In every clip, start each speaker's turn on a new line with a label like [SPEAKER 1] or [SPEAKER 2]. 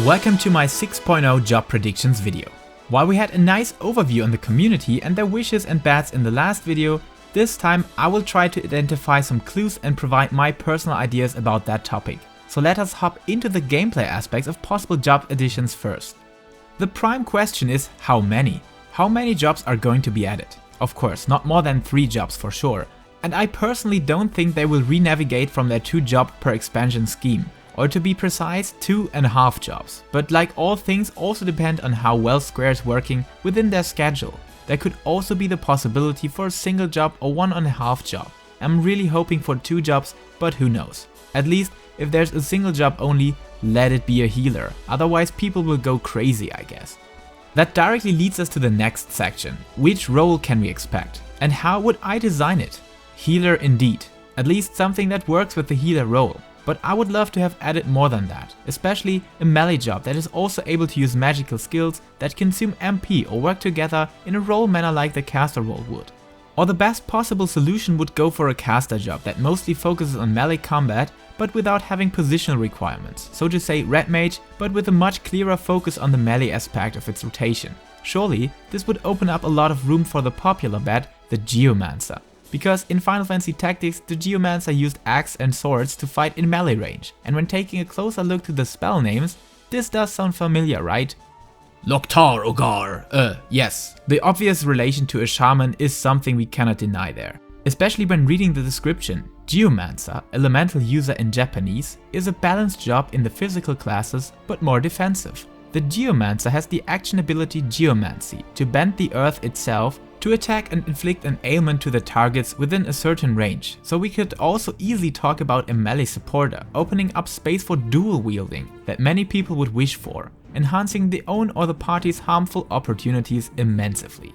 [SPEAKER 1] Welcome to my 6.0 job predictions video. While we had a nice overview on the community and their wishes and bets in the last video, this time I will try to identify some clues and provide my personal ideas about that topic. So let us hop into the gameplay aspects of possible job additions first. The prime question is how many? How many jobs are going to be added? Of course, not more than 3 jobs for sure. And I personally don't think they will re-navigate from their 2 job per expansion scheme. Or to be precise, 2.5 jobs. But like all things also depend on how well Square is working within their schedule. There could also be the possibility for a single job or 1.5 job. I'm really hoping for 2 jobs, but who knows. At least if there's a single job only, let it be a healer. Otherwise people will go crazy, I guess. That directly leads us to the next section. Which role can we expect? And how would I design it? Healer indeed. At least something that works with the healer role. But I would love to have added more than that, especially a melee job that is also able to use magical skills that consume MP or work together in a role manner like the caster role would. Or the best possible solution would go for a caster job that mostly focuses on melee combat but without having positional requirements, so to say red mage but with a much clearer focus on the melee aspect of its rotation. Surely this would open up a lot of room for the popular bet, the Geomancer. Because in Final Fantasy Tactics, the Geomancer used axe and swords to fight in melee range, and when taking a closer look to the spell names, this does sound familiar, right? Loktar Ogar, yes. The obvious relation to a shaman is something we cannot deny there. Especially when reading the description. Geomancer, elemental user in Japanese, is a balanced job in the physical classes, but more defensive. The Geomancer has the action ability Geomancy, to bend the earth itself, to attack and inflict an ailment to the targets within a certain range, so we could also easily talk about a melee supporter, opening up space for dual wielding that many people would wish for, enhancing the own or the party's harmful opportunities immensely.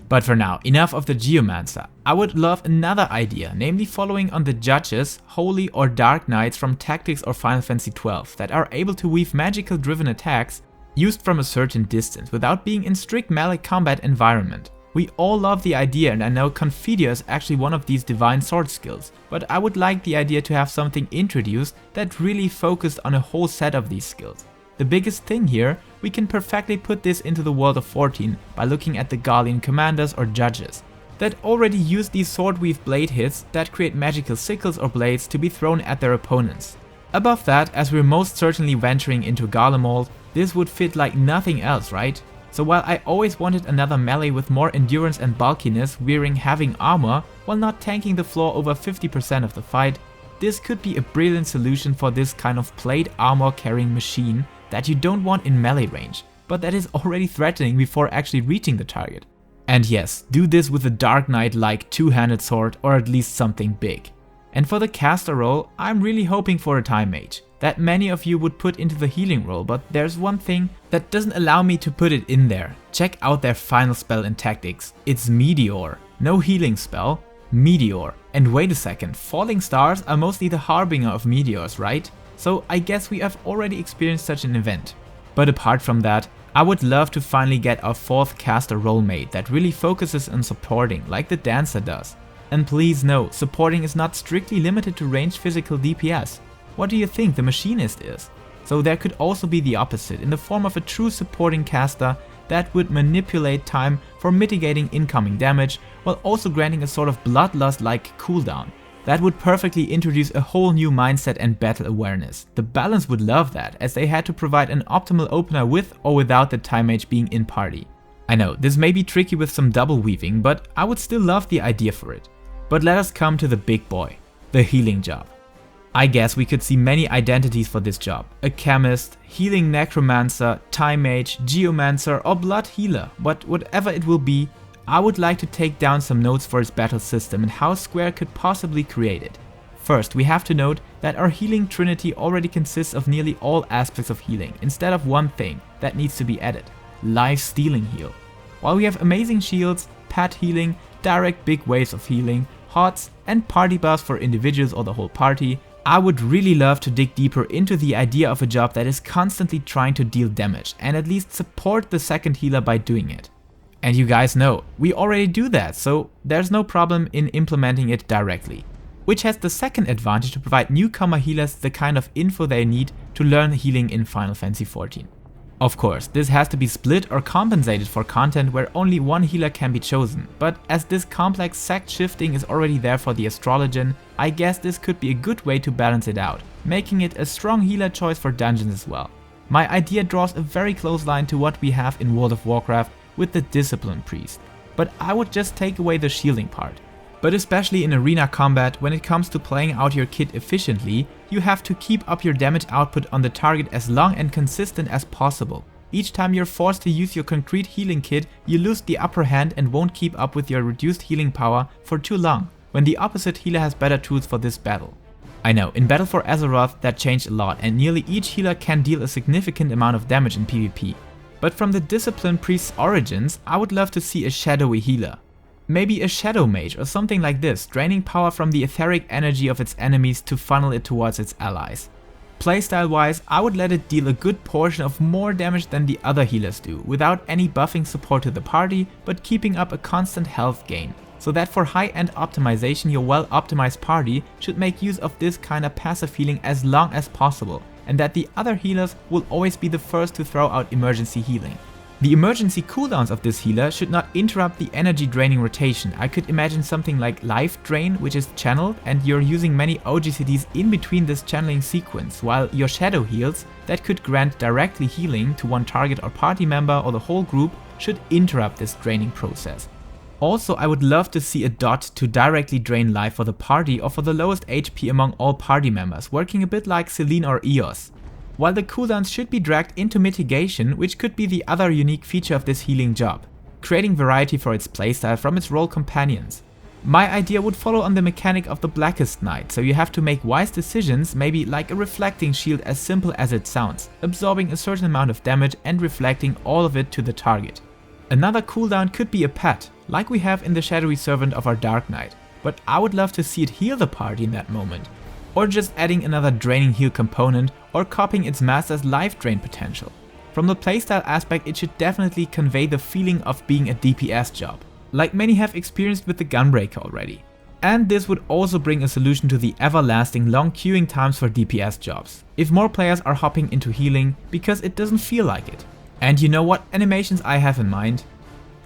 [SPEAKER 1] But for now, enough of the Geomancer. I would love another idea, namely following on the judges, holy or dark knights from Tactics or Final Fantasy XII that are able to weave magical driven attacks used from a certain distance without being in strict melee combat environment. We all love the idea, and I know Confidio is actually one of these divine sword skills, but I would like the idea to have something introduced that really focused on a whole set of these skills. The biggest thing here, we can perfectly put this into the world of 14 by looking at the Gallian commanders or judges that already use these sword weave blade hits that create magical sickles or blades to be thrown at their opponents. Above that, as we're most certainly venturing into Garlemald, this would fit like nothing else, right? So while I always wanted another melee with more endurance and bulkiness wearing heavy armor while not tanking the floor over 50% of the fight, this could be a brilliant solution for this kind of plate armor carrying machine that you don't want in melee range, but that is already threatening before actually reaching the target. And yes, do this with a Dark Knight like two-handed sword or at least something big. And for the caster role, I'm really hoping for a Time Mage that many of you would put into the healing role, but there's one thing that doesn't allow me to put it in there. Check out their final spell in Tactics. It's Meteor. No healing spell, Meteor. And wait a second, falling stars are mostly the harbinger of meteors, right? So I guess we have already experienced such an event. But apart from that, I would love to finally get our 4th caster role mate that really focuses on supporting like the dancer does. And please know, supporting is not strictly limited to ranged physical DPS. What do you think the machinist is? So there could also be the opposite in the form of a true supporting caster that would manipulate time for mitigating incoming damage while also granting a sort of bloodlust-like cooldown. That would perfectly introduce a whole new mindset and battle awareness. The balance would love that, as they had to provide an optimal opener with or without the Time Mage being in party. I know, this may be tricky with some double weaving, but I would still love the idea for it. But let us come to the big boy, the healing job. I guess we could see many identities for this job. A chemist, healing necromancer, time mage, geomancer or blood healer, but whatever it will be, I would like to take down some notes for its battle system and how Square could possibly create it. First, we have to note that our healing trinity already consists of nearly all aspects of healing, instead of one thing that needs to be added, life stealing heal. While we have amazing shields, pet healing, direct big waves of healing, HOTS and party buffs for individuals or the whole party, I would really love to dig deeper into the idea of a job that is constantly trying to deal damage and at least support the second healer by doing it. And you guys know, we already do that, so there's no problem in implementing it directly. which has the second advantage to provide newcomer healers the kind of info they need to learn healing in Final Fantasy XIV. Of course, this has to be split or compensated for content where only one healer can be chosen, but as this complex sect shifting is already there for the Astrologian, I guess this could be a good way to balance it out, making it a strong healer choice for dungeons as well. My idea draws a very close line to what we have in World of Warcraft with the Discipline Priest, but I would just take away the shielding part. But especially in arena combat, when it comes to playing out your kit efficiently, you have to keep up your damage output on the target as long and consistent as possible. Each time you're forced to use your concrete healing kit, you lose the upper hand and won't keep up with your reduced healing power for too long, when the opposite healer has better tools for this battle. I know, in Battle for Azeroth that changed a lot and nearly each healer can deal a significant amount of damage in PvP. But from the Discipline Priest's origins, I would love to see a shadowy healer. Maybe a Shadow Mage or something like this, draining power from the etheric energy of its enemies to funnel it towards its allies. Playstyle wise, I would let it deal a good portion of more damage than the other healers do, without any buffing support to the party, but keeping up a constant health gain. So that for high-end optimization, your well-optimized party should make use of this kind of passive healing as long as possible, and that the other healers will always be the first to throw out emergency healing. The emergency cooldowns of this healer should not interrupt the energy draining rotation. I could imagine something like Life Drain, which is channeled and you're using many OGCDs in between this channeling sequence, while your Shadow heals that could grant directly healing to one target or party member or the whole group should interrupt this draining process. Also, I would love to see a dot to directly drain life for the party or for the lowest HP among all party members, working a bit like Celine or Eos. While the cooldowns should be dragged into mitigation, which could be the other unique feature of this healing job, creating variety for its playstyle from its role companions. My idea would follow on the mechanic of the Blackest Night, so you have to make wise decisions, maybe like a reflecting shield as simple as it sounds, absorbing a certain amount of damage and reflecting all of it to the target. Another cooldown could be a pet, like we have in the Shadowy Servant of our Dark Knight, but I would love to see it heal the party in that moment. Or just adding another draining heal component, or copying its master's life drain potential. From the playstyle aspect, it should definitely convey the feeling of being a DPS job, like many have experienced with the Gunbreaker already. And this would also bring a solution to the everlasting long queuing times for DPS jobs, if more players are hopping into healing, because it doesn't feel like it. And you know what animations I have in mind?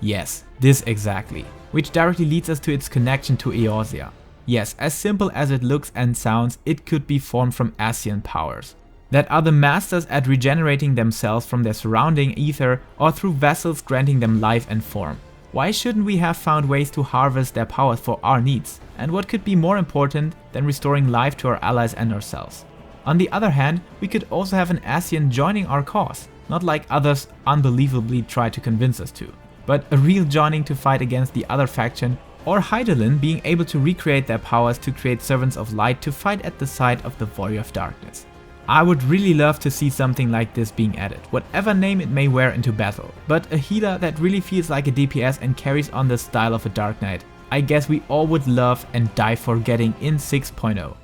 [SPEAKER 1] Yes, this exactly, which directly leads us to its connection to Eorzea. Yes, as simple as it looks and sounds, it could be formed from Ascian powers that are the masters at regenerating themselves from their surrounding ether or through vessels granting them life and form. Why shouldn't we have found ways to harvest their powers for our needs? And what could be more important than restoring life to our allies and ourselves? On the other hand, we could also have an Ascian joining our cause, not like others unbelievably try to convince us to, but a real joining to fight against the other faction, or Hydaelyn being able to recreate their powers to create Servants of Light to fight at the side of the Warrior of Darkness. I would really love to see something like this being added, whatever name it may wear into battle, but a healer that really feels like a DPS and carries on the style of a Dark Knight, I guess we all would love and die for getting in 6.0.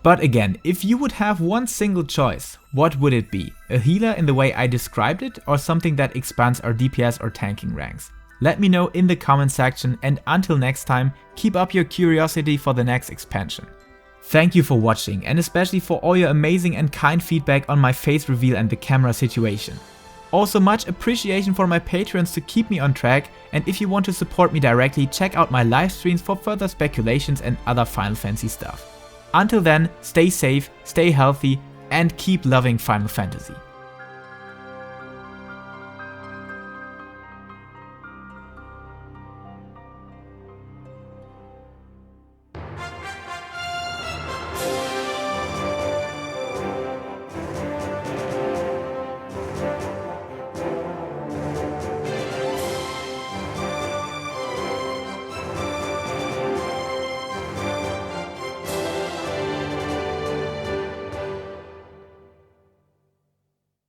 [SPEAKER 1] But again, if you would have one single choice, what would it be? A healer in the way I described it, or something that expands our DPS or tanking ranks? Let me know in the comment section, and until next time, keep up your curiosity for the next expansion. Thank you for watching, and especially for all your amazing and kind feedback on my face reveal and the camera situation. Also much appreciation for my patrons to keep me on track, and if you want to support me directly, check out my live streams for further speculations and other Final Fantasy stuff. Until then, stay safe, stay healthy, and keep loving Final Fantasy.